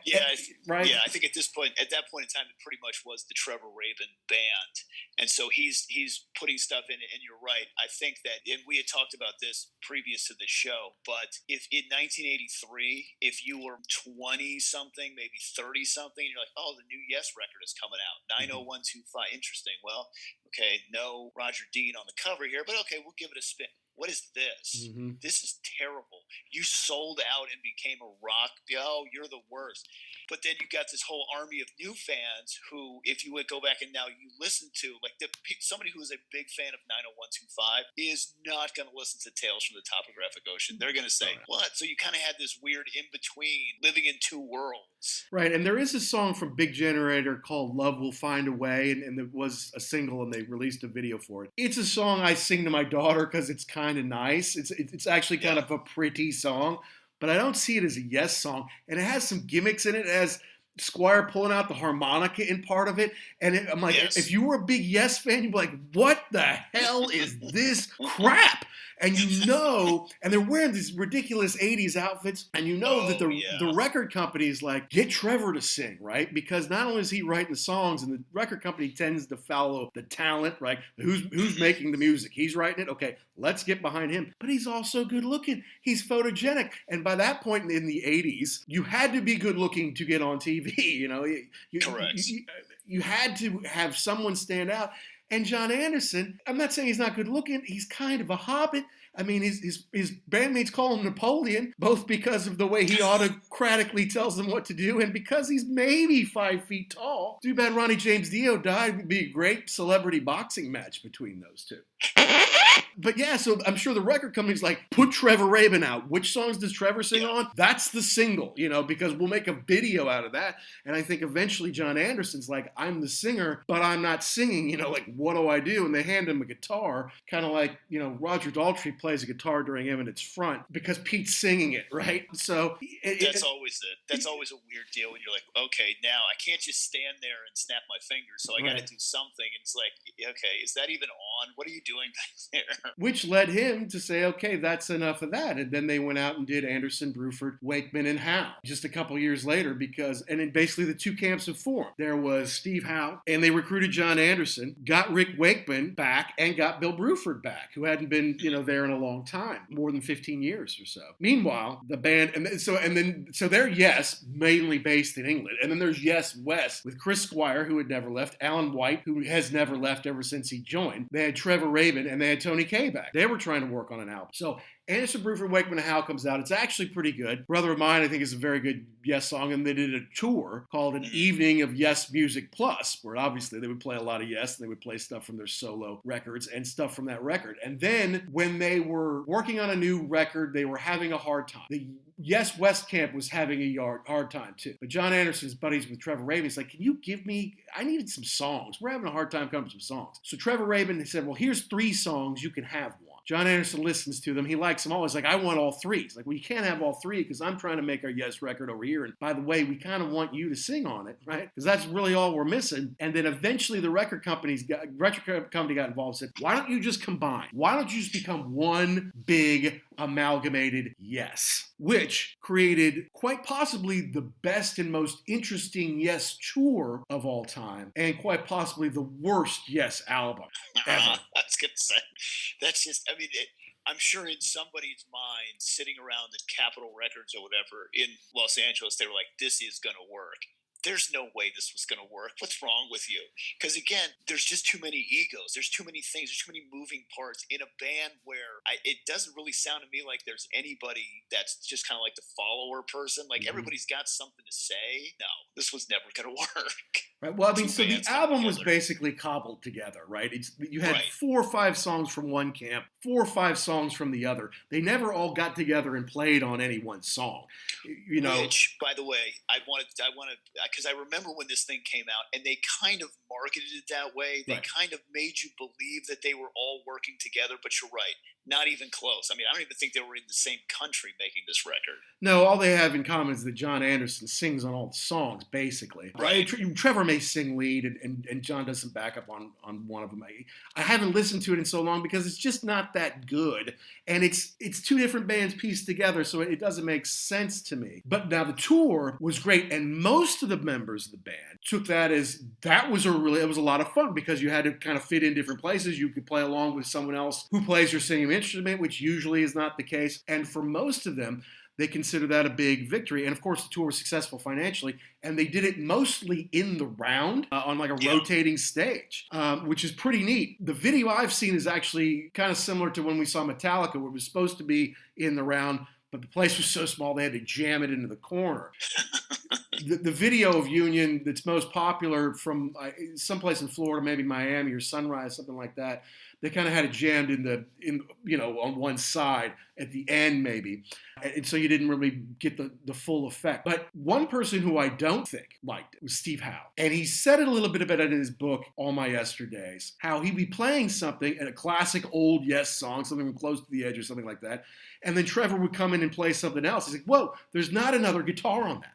Speaker 2: Yeah,
Speaker 1: right.
Speaker 2: Yeah, I think at that point in time, it pretty much was the Trevor Rabin band, and so he's putting stuff in it. And you're right. I think that, and we had talked about this previous to the show, but if in 1983, if you were 20 something, maybe 30 something, and you're like, oh, the new Yes record is coming out, 90125, interesting. Well, okay, no Roger Dean on the cover here, but okay, we'll give it a spin. What is this? Mm-hmm. This is terrible. You sold out and became a rock. Oh, you're the worst. But then you got this whole army of new fans who, if you would go back and now you listen to, like somebody who is a big fan of 90125 is not going to listen to Tales from the Topographic Ocean. They're going to say, what? So you kind of had this weird in-between, living in two worlds.
Speaker 1: Right, and there is a song from Big Generator called Love Will Find a Way, and it was a single, and they released a video for it. It's a song I sing to my daughter because it's kind of nice. It's actually kind of a pretty song, but I don't see it as a Yes song. And it has some gimmicks in it. It has Squire pulling out the harmonica in part of it. And I'm like, if you were a big Yes fan, you'd be like, what the hell is this crap? And and they're wearing these ridiculous 80s outfits, and that the record company's like, get Trevor to sing, right? Because not only is he writing the songs, and the record company tends to follow the talent, right? Who's making the music? He's writing it. Okay, let's get behind him. But he's also good looking. He's photogenic. And by that point in the 80s, you had to be good looking to get on TV,
Speaker 2: Correct.
Speaker 1: You had to have someone stand out. And John Anderson, I'm not saying he's not good looking. He's kind of a hobbit. I mean, his bandmates call him Napoleon, both because of the way he autocratically tells them what to do and because he's maybe 5 feet tall. Too bad Ronnie James Dio died. It would be a great celebrity boxing match between those two. But yeah, so I'm sure the record company's like, put Trevor Rabin out. Which songs does Trevor sing on? That's the single, because we'll make a video out of that. And I think eventually John Anderson's like, I'm the singer, but I'm not singing, like, what do I do? And they hand him a guitar, kind of like, Roger Daltrey plays a guitar during Eminence Front because Pete's singing it, right? So
Speaker 2: that's always a weird deal when you're like, okay, now I can't just stand there and snap my fingers, so I got to do something. And it's like, okay, is that even on? What are you doing back there?
Speaker 1: Which led him to say, okay, that's enough of that. And then they went out and did Anderson, Bruford, Wakeman, and Howe just a couple years later and then basically the two camps have formed. There was Steve Howe, and they recruited John Anderson, got Rick Wakeman back, and got Bill Bruford back, who hadn't been, there in a long time, more than 15 years or so. Meanwhile, the band, so they're Yes, mainly based in England. And then there's Yes West with Chris Squire, who had never left, Alan White, who has never left ever since he joined. They had Trevor Rabin, and they had Tony Kaye back. They were trying to work on an album. So Anderson, Bruford, Wakeman, and Howe comes out. It's actually pretty good. Brother of Mine, I think, is a very good Yes song, and they did a tour called An Evening of Yes Music Plus, where obviously they would play a lot of Yes, and they would play stuff from their solo records and stuff from that record. And then when they were working on a new record, they were having a hard time. The Yes West camp was having a hard time too. But John Anderson's buddies with Trevor Rabin, he's like, can you give me, I needed some songs. We're having a hard time coming up with some songs. So Trevor Rabin said, well, here's 3 songs, you can have one. John Anderson listens to them. He likes them all. He's like, I want all 3. He's like, well, you can't have all 3 because I'm trying to make our Yes record over here. And by the way, we kind of want you to sing on it, right? Because that's really all we're missing. And then eventually the record company got involved and said, why don't you just combine? Why don't you just become one big amalgamated Yes? Which created quite possibly the best and most interesting Yes tour of all time, and quite possibly the worst Yes album ever.
Speaker 2: I was going to say, that's just, I'm sure in somebody's mind, sitting around at Capitol Records or whatever in Los Angeles, they were like, this is going to work. There's no way this was going to work. What's wrong with you? Because again, there's just too many egos. There's too many things. There's too many moving parts in a band where it doesn't really sound to me like there's anybody that's just kind of like the follower person. Like everybody's got something to say. No, this was never going to work.
Speaker 1: Right. Well, so the album was basically cobbled together, right? You had 4 or 5 songs from one camp, 4 or 5 songs from the other. They never all got together and played on any one song.
Speaker 2: Which, by the way, I want to, because I remember when this thing came out, and they kind of marketed it that way. They kind of made you believe that they were all working together, but you're right. Not even close. I don't even think they were in the same country making this record.
Speaker 1: No, all they have in common is that John Anderson sings on all the songs, basically.
Speaker 2: Right.
Speaker 1: Trevor may sing lead, and John does some backup on one of them. I haven't listened to it in so long because it's just not that good. And it's 2 different bands pieced together, so it doesn't make sense to me. But now the tour was great, and most of the members of the band took that as it was a lot of fun because you had to kind of fit in different places. You could play along with someone else who plays your same instrument, which usually is not the case. And for most of them, they consider that a big victory. And of course, the tour was successful financially, and they did it mostly in the round on like a rotating stage, which is pretty neat. The video I've seen is actually kind of similar to when we saw Metallica, where it was supposed to be in the round, but the place was so small they had to jam it into the corner. The video of Union that's most popular from someplace in Florida, maybe Miami or Sunrise, something like that, they kind of had it jammed on one side at the end maybe. And so you didn't really get the full effect. But one person who I don't think liked it was Steve Howe. And he said it a little bit about it in his book, All My Yesterdays, how he'd be playing something, a classic old Yes song, something from Close to the Edge or something like that. And then Trevor would come in and play something else. He's like, whoa, there's not another guitar on that.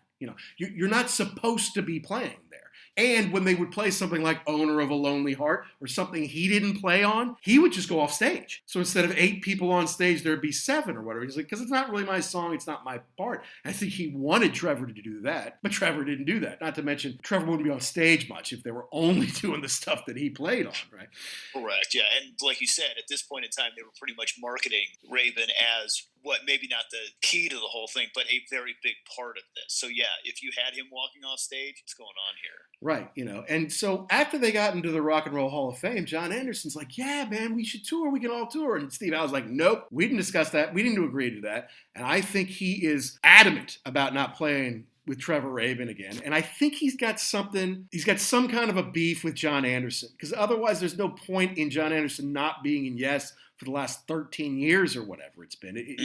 Speaker 1: You're not supposed to be playing there. And when they would play something like Owner of a Lonely Heart or something he didn't play on, he would just go off stage. So instead of 8 people on stage, there'd be 7 or whatever. He's like, because it's not really my song, it's not my part. I think he wanted Trevor to do that, but Trevor didn't do that. Not to mention, Trevor wouldn't be on stage much if they were only doing the stuff that he played on, right?
Speaker 2: Correct, yeah. And like you said, at this point in time, they were pretty much marketing Rabin as maybe not the key to the whole thing, but a very big part of this. So yeah, if you had him walking off stage, what's going on here?
Speaker 1: Right, and so after they got into the Rock and Roll Hall of Fame, John Anderson's like, yeah, man, we should tour. We can all tour. And Steve Howe's like, nope, we didn't discuss that. We didn't agree to that. And I think he is adamant about not playing with Trevor Rabin again. And I think he's got some kind of a beef with John Anderson, because otherwise there's no point in John Anderson not being in Yes for the last 13 years or whatever it's been.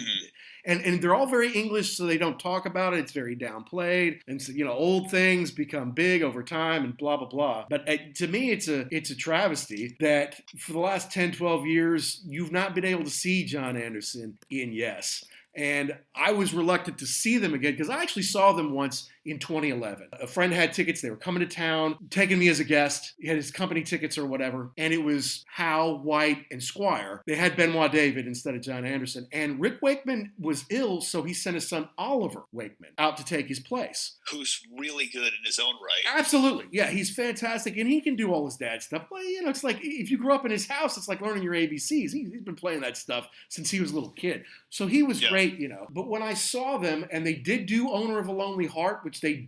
Speaker 1: And they're all very English, so they don't talk about it. It's very downplayed. And so, old things become big over time and blah, blah, blah. But to me, it's a travesty that for the last 10, 12 years, you've not been able to see John Anderson in Yes. And I was reluctant to see them again because I actually saw them once in 2011. A friend had tickets. They were coming to town, taking me as a guest. He had his company tickets or whatever. And it was Howe, White, and Squire. They had Benoit David instead of John Anderson. And Rick Wakeman was ill, so he sent his son Oliver Wakeman out to take his place.
Speaker 2: Who's really good in his own right.
Speaker 1: Absolutely. Yeah, he's fantastic. And he can do all his dad stuff. But, it's like if you grew up in his house, it's like learning your ABCs. He's been playing that stuff since he was a little kid. So he was great, But when I saw them, and they did do Owner of a Lonely Heart, which they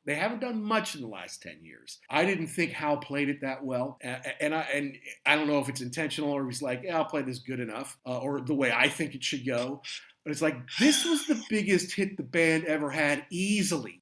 Speaker 1: haven't done much in the last 10 years. I didn't think Hal played it that well. And I don't know if it's intentional or he's like, I'll play this good enough, or the way I think it should go. But it's like, this was the biggest hit the band ever had, easily.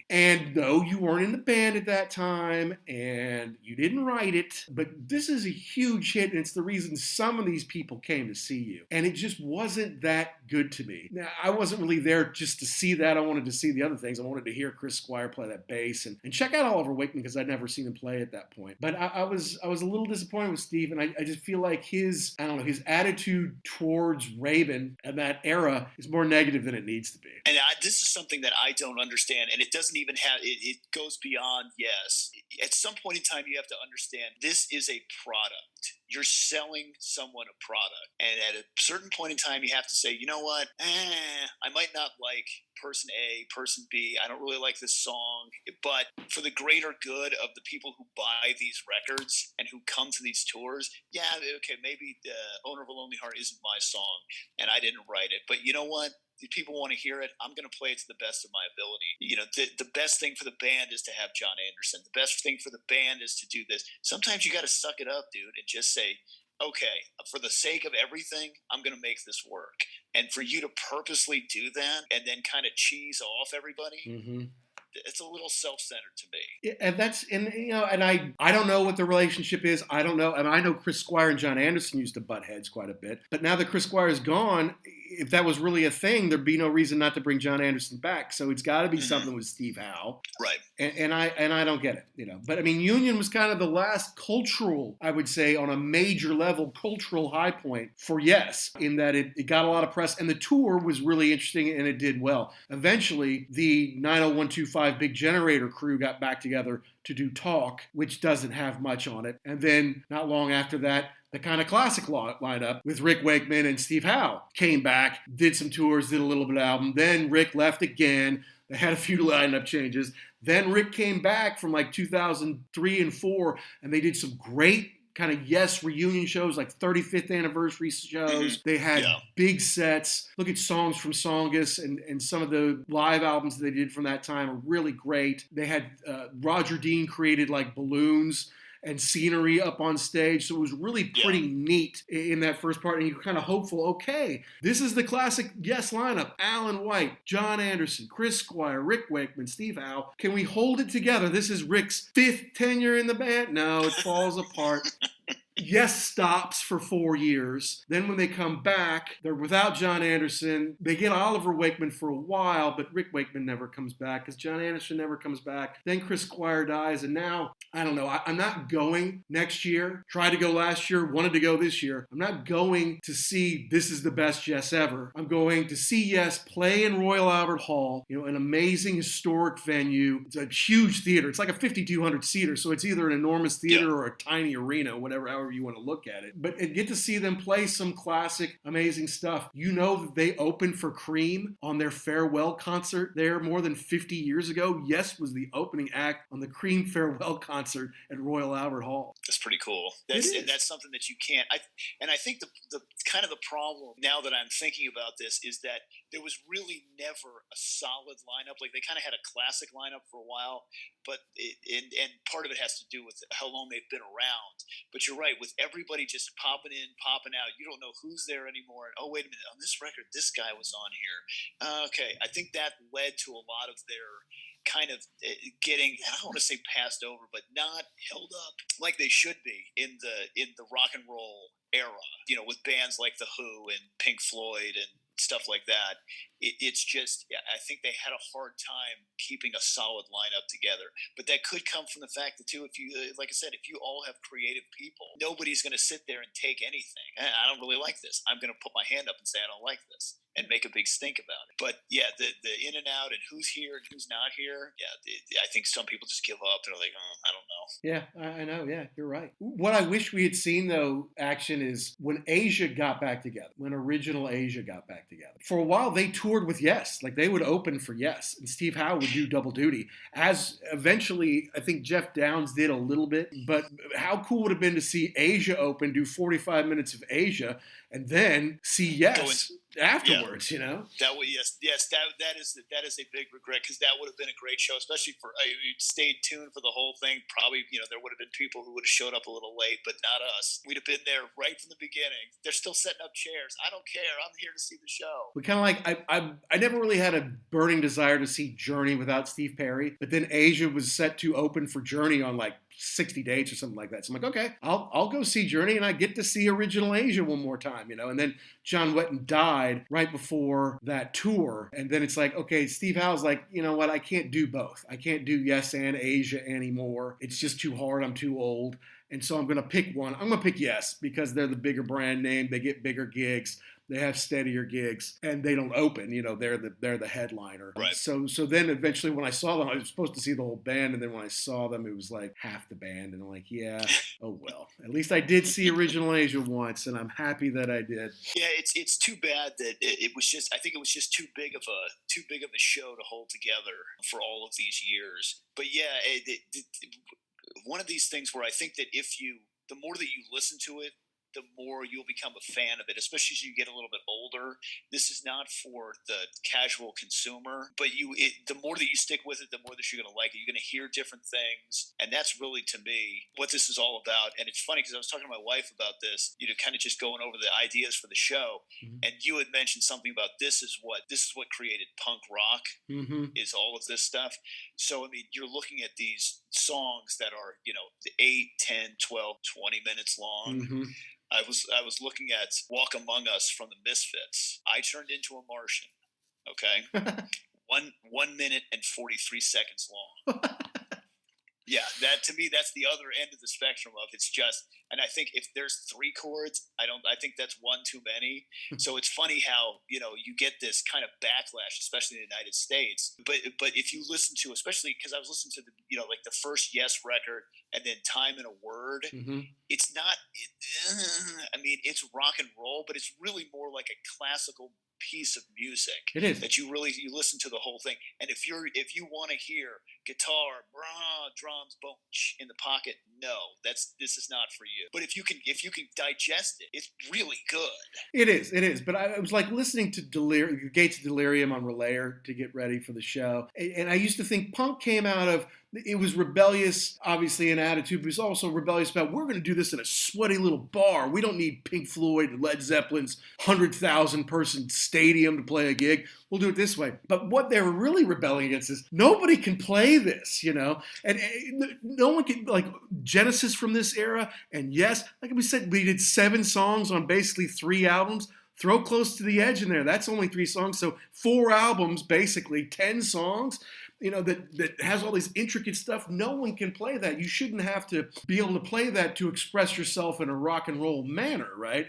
Speaker 1: And no, you weren't in the band at that time, and you didn't write it, but this is a huge hit, and it's the reason some of these people came to see you. And it just wasn't that good to me. Now, I wasn't really there just to see that. I wanted to see the other things. I wanted to hear Chris Squire play that bass, and check out Oliver Wakeman, because I'd never seen him play at that point. But I was a little disappointed with Steve, and I just feel like his attitude towards Rabin and that era is more negative than it needs to be.
Speaker 2: And this is something that I don't understand, and it doesn't even have it goes beyond yes. At some point in time, you have to understand this is a product. You're selling someone a product, and at a certain point in time, you have to say, you know what? I might not like person A, person B. I don't really like this song, but for the greater good of the people who buy these records and who come to these tours, okay, maybe Owner of a Lonely Heart isn't my song, and I didn't write it, but you know what? If people want to hear it, I'm going to play it to the best of my ability. The best thing for the band is to have John Anderson. The best thing for the band is to do this. Sometimes you got to suck it up, dude, and just say, okay, for the sake of everything, I'm going to make this work. And for you to purposely do that and then kind of cheese off everybody, it's a little self-centered to me.
Speaker 1: And I don't know what the relationship is. I don't know. And I know Chris Squire and John Anderson used to butt heads quite a bit. But now that Chris Squire is gone, if that was really a thing, there'd be no reason not to bring John Anderson back. So it's got to be something with Steve Howe.
Speaker 2: Right.
Speaker 1: And I don't get it, But I mean, Union was kind of the last cultural, I would say, on a major level, cultural high point for Yes, in that it got a lot of press. And the tour was really interesting, and it did well. Eventually, the 90125 Big Generator crew got back together to do Talk, which doesn't have much on it. And then not long after that, the kind of classic lineup with Rick Wakeman and Steve Howe came back, did some tours, did a little bit of album. Then Rick left again. They had a few lineup changes. Then Rick came back from like 2003 and 4, and they did some great kind of Yes reunion shows, like 35th anniversary shows. They had big sets. Look at Songs from Songus, and some of the live albums that they did from that time are really great. They had Roger Dean created like balloons and scenery up on stage. So it was really pretty neat in that first part. And you're kind of hopeful, okay, this is the classic Yes lineup. Alan White, John Anderson, Chris Squire, Rick Wakeman, Steve Howe. Can we hold it together? This is Rick's 5th tenure in the band. No, it falls apart. Yes stops for 4 years. Then when they come back, they're without John Anderson. They get Oliver Wakeman for a while, but Rick Wakeman never comes back because John Anderson never comes back. Then Chris Squire dies, and now, I don't know, I'm not going next year. Tried to go last year, wanted to go this year. I'm not going to see This Is the Best Yes Ever. I'm going to see Yes play in Royal Albert Hall, an amazing historic venue. It's a huge theater. It's like a 5,200 seater, so it's either an enormous theater or a tiny arena, however you want to look at it. But get to see them play some classic, amazing stuff. You know that they opened for Cream on their farewell concert there more than 50 years ago. Yes was the opening act on the Cream farewell concert at Royal Albert Hall.
Speaker 2: That's pretty cool. That's something that you can't. I think the kind of the problem now that I'm thinking about this is that there was really never a solid lineup. Like they kind of had a classic lineup for a while, but and part of it has to do with how long they've been around. But you're right, with everybody just popping in, popping out, you don't know who's there anymore. And, oh, wait a minute, on this record, this guy was on here. Okay, I think that led to a lot of their kind of getting, I don't want to say passed over, but not held up like they should be in the rock and roll era, with bands like The Who and Pink Floyd and stuff like that. It's just, yeah, I think they had a hard time keeping a solid lineup together. But that could come from the fact that, too, if you, like I said, if you all have creative people, nobody's going to sit there and take anything. I don't really like this. I'm going to put my hand up and say I don't like this and make a big stink about it. But yeah, the in and out and who's here and who's not here. Yeah, I think some people just give up. They're like, oh, I don't know.
Speaker 1: Yeah, I know. Yeah, you're right. What I wish we had seen, though, action is when Asia got back together, when original Asia got back together. For a while, they toured with Yes. Like, they would open for Yes, and Steve Howe would do double duty. As eventually, I think Jeff Downs did a little bit. But how cool would it have been to see Asia open, do 45 minutes of Asia, and then see Yes afterwards,
Speaker 2: you know? That would, yes, that is a big regret, because that would have been a great show, especially for stayed tuned for the whole thing. Probably, there would have been people who would have showed up a little late, but not us. We'd have been there right from the beginning. They're still setting up chairs. I don't care. I'm here to see the show.
Speaker 1: We kind of like, I never really had a burning desire to see Journey without Steve Perry, but then Asia was set to open for Journey on like 60 dates or something like that. So I'm like, okay, I'll go see Journey, and I get to see original Asia one more time, And then John Wetton died right before that tour, and then it's like, okay, Steve Howe's like, you know what? I can't do both. I can't do Yes and Asia anymore. It's just too hard. I'm too old. And so I'm going to pick one. I'm going to pick Yes, because they're the bigger brand name. They get bigger gigs. They have steadier gigs, and they don't open. They're the headliner.
Speaker 2: Right.
Speaker 1: So then eventually, when I saw them, I was supposed to see the whole band, and then when I saw them, it was like half the band, and I'm like, yeah, oh well. At least I did see original Asia once, and I'm happy that I did.
Speaker 2: Yeah, it's too bad that it was just. I think it was just too big of a show to hold together for all of these years. But yeah, one of these things where I think that the more that you listen to it, the more you'll become a fan of it, especially as you get a little bit older. This is not for the casual consumer, but the more that you stick with it, the more that you're going to like it. You're going to hear different things, and that's really, to me, what this is all about. And it's funny because I was talking to my wife about this, kind of just going over the ideas for the show, and you had mentioned something about this is what created punk rock, is all of this stuff. So, I mean, you're looking at these songs that are, 8, 10, 12, 20 minutes long. I was looking at Walk Among Us from the Misfits. I turned into a Martian. Okay, 1 minute and 43 seconds long. Yeah, that to me, that's the other end of the spectrum of it's just. And I think if there's 3 chords, I think that's one too many. So it's funny how you get this kind of backlash, especially in the United States. But if you listen to, especially because I was listening to the like the first Yes record and then Time in a Word, it's not. I mean, it's rock and roll, but it's really more like a classical piece of music.
Speaker 1: It is
Speaker 2: that you listen to the whole thing. And if you want to hear guitar, drums, boom, in the pocket, no, this is not for you. But if you can digest it, it's really good.
Speaker 1: It is. But I was like listening to Gates of Delirium on Relayer to get ready for the show, and I used to think punk came out of. It was rebellious, obviously, in attitude, but it was also rebellious about, we're going to do this in a sweaty little bar. We don't need Pink Floyd and Led Zeppelin's 100,000-person stadium to play a gig. We'll do it this way. But what they were really rebelling against is nobody can play this, And no one can, like, Genesis from this era, and yes, like we said, we did 7 songs on basically 3 albums. Throw Close to the Edge in there. That's only 3 songs. So 4 albums, basically 10 songs, that has all this intricate stuff. No one can play that. You shouldn't have to be able to play that to express yourself in a rock and roll manner, right?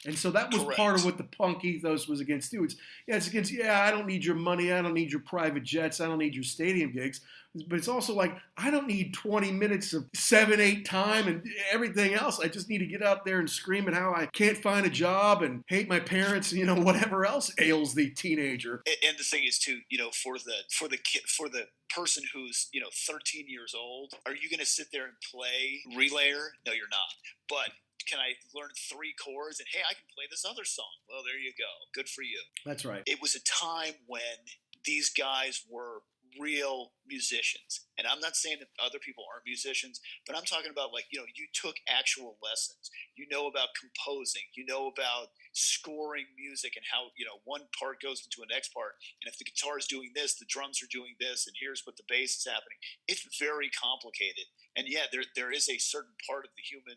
Speaker 1: And so that was part of what the punk ethos was against too. It's against, I don't need your money. I don't need your private jets. I don't need your stadium gigs. But it's also like, I don't need 20 minutes of 7/8 time and everything else. I just need to get out there and scream at how I can't find a job and hate my parents and, whatever else ails the teenager.
Speaker 2: And the thing is too, for the person who's 13 years old, are you going to sit there and play Relayer? No, you're not. But can I learn 3 chords and, hey, I can play this other song? Well, there you go. Good for you.
Speaker 1: That's right.
Speaker 2: It was a time when these guys were real musicians. And I'm not saying that other people aren't musicians, but I'm talking about you took actual lessons. You know about composing, about scoring music and how, one part goes into the next part. And if the guitar is doing this, the drums are doing this, and here's what the bass is happening. It's very complicated. And yeah, there is a certain part of the human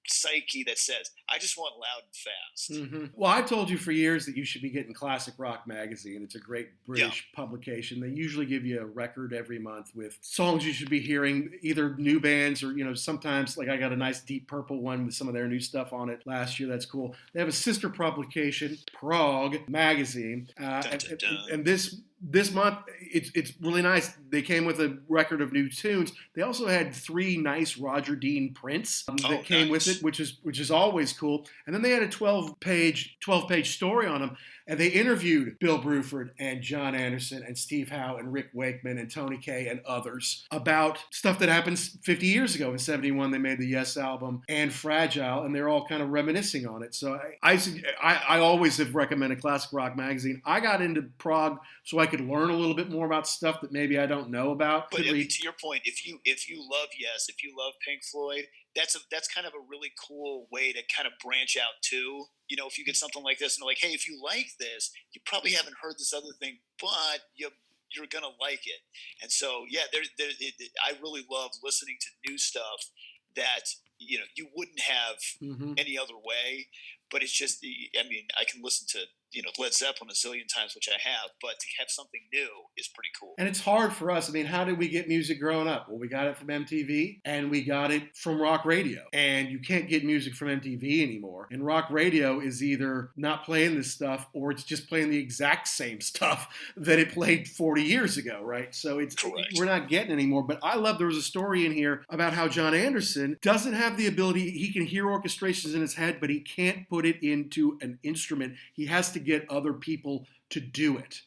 Speaker 2: psyche that says, I just want loud and fast.
Speaker 1: Mm-hmm. Well, I've told you for years that you should be getting Classic Rock Magazine. It's a great British publication. They usually give you a record every month with songs you should be hearing, either new bands or, sometimes, like I got a nice Deep Purple one with some of their new stuff on it last year. That's cool. They have a sister publication, Prog Magazine. And this month, it's really nice. They came with a record of new tunes. They also had 3 nice Roger Dean prints that came with it, which is always cool. And then they had a 12-page story on them. And they interviewed Bill Bruford and John Anderson and Steve Howe and Rick Wakeman and Tony Kaye and others about stuff that happened 50 years ago. In 71, they made the Yes album and Fragile, and they're all kind of reminiscing on it. So I always have recommended Classic Rock Magazine. I got into prog so I could learn a little bit more about stuff that maybe I don't know about.
Speaker 2: But to your point, if you love Yes, if you love Pink Floyd, that's kind of a really cool way to kind of branch out too. If you get something like this and they're like, hey, if you like this, you probably haven't heard this other thing, but you're gonna like it. And so I really love listening to new stuff that you wouldn't have any other way. But it's just, I can listen to Led Zeppelin a zillion times, which I have, but to have something new is pretty cool.
Speaker 1: And it's hard for us. How did we get music growing up? Well, we got it from MTV, and we got it from rock radio. And you can't get music from MTV anymore. And rock radio is either not playing this stuff, or it's just playing the exact same stuff that it played 40 years ago, right? So we're not getting anymore. But I love, there was a story in here about how John Anderson doesn't have the ability, he can hear orchestrations in his head, but he can't put it into an instrument. He has to get other people to do it.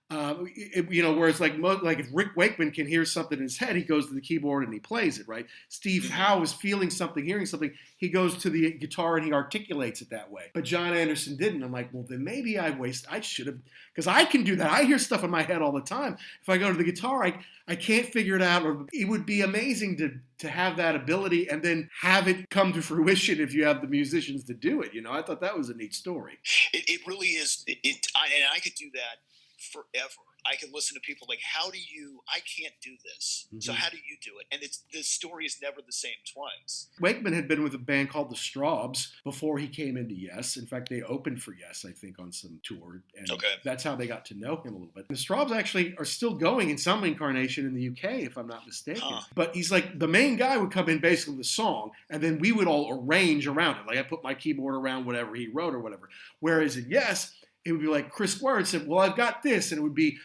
Speaker 1: Whereas like if Rick Wakeman can hear something in his head, he goes to the keyboard and he plays it, right? Steve Howe is feeling something, hearing something, he goes to the guitar and he articulates it that way. But John Anderson didn't. I'm like, well, then maybe I should have, because I can do that. I hear stuff in my head all the time. If I go to the guitar, I can't figure it out. Or it would be amazing to have that ability and then have it come to fruition if you have the musicians to do it. I thought that was a neat story.
Speaker 2: It really is. And I could do that forever. I can listen to people like, I can't do this. So how do you do it? And the story is never the same twice.
Speaker 1: Wakeman had been with a band called the Straubs before he came into Yes. In fact, they opened for Yes, I think, on some tour. And that's how they got to know him a little bit. The Straubs actually are still going in some incarnation in the UK, if I'm not mistaken. But he's like, the main guy would come in basically with the song, and then we would all arrange around it. Like I put my keyboard around whatever he wrote or whatever. Whereas in Yes, it would be like Chris Squire said, well, I've got this. And it would be,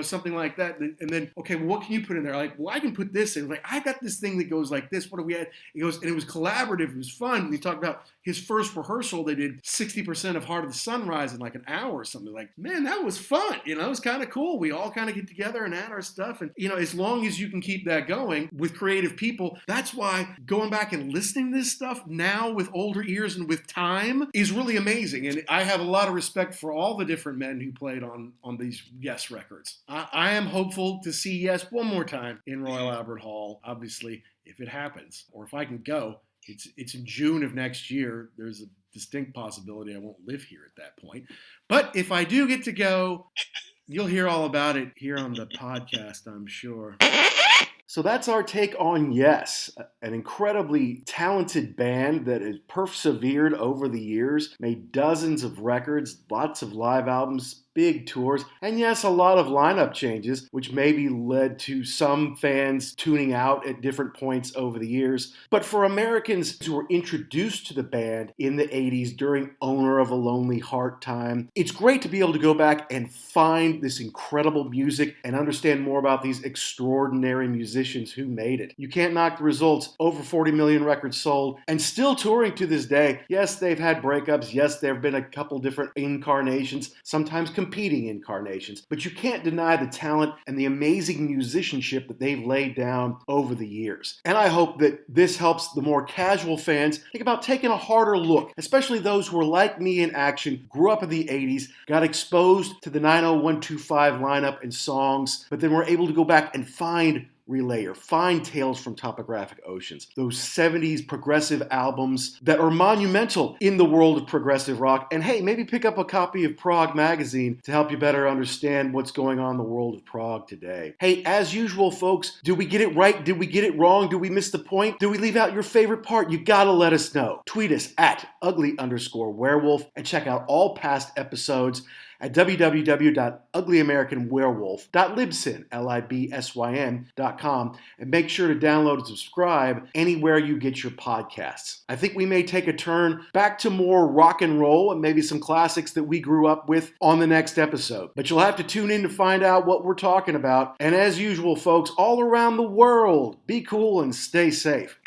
Speaker 1: something like that. And then, okay, well, what can you put in there? Like, well, I can put this in. Like, I got this thing that goes like this. What do we have? He goes, and it was collaborative. It was fun. And he talked about his first rehearsal. They did 60% of Heart of the Sunrise in like an hour or something. Like, man, that was fun. It was kind of cool. We all kind of get together and add our stuff. And, as long as you can keep that going with creative people, that's why going back and listening to this stuff now with older ears and with time is really amazing. And I have a lot of respect for all the different men who played on these Yes records. I am hopeful to see Yes one more time in Royal Albert Hall, obviously, if it happens. Or if I can go, it's in June of next year. There's a distinct possibility I won't live here at that point. But if I do get to go, you'll hear all about it here on the podcast, I'm sure. So that's our take on Yes, an incredibly talented band that has persevered over the years, made dozens of records, lots of live albums, big tours, and yes, a lot of lineup changes, which maybe led to some fans tuning out at different points over the years. But for Americans who were introduced to the band in the 80s during Owner of a Lonely Heart time, it's great to be able to go back and find this incredible music and understand more about these extraordinary musicians who made it. You can't knock the results. Over 40 million records sold and still touring to this day. Yes, they've had breakups. Yes, there have been a couple different incarnations, sometimes competing incarnations, but you can't deny the talent and the amazing musicianship that they've laid down over the years. And I hope that this helps the more casual fans think about taking a harder look, especially those who are like me in action, grew up in the 80s, got exposed to the 90125 lineup and songs, but then were able to go back and find Relayer, find Tales from Topographic Oceans, those 70s progressive albums that are monumental in the world of progressive rock. And hey, maybe pick up a copy of Prog Magazine to help you better understand what's going on in the world of prog today. Hey, as usual, folks, do we get it right? Did we get it wrong? Do we miss the point? Do we leave out your favorite part? You gotta let us know. Tweet us at ugly_werewolf and check out all past episodes at www.uglyamericanwerewolf.libsyn.com and make sure to download and subscribe anywhere you get your podcasts. I think we may take a turn back to more rock and roll and maybe some classics that we grew up with on the next episode. But you'll have to tune in to find out what we're talking about. And as usual, folks, all around the world, be cool and stay safe.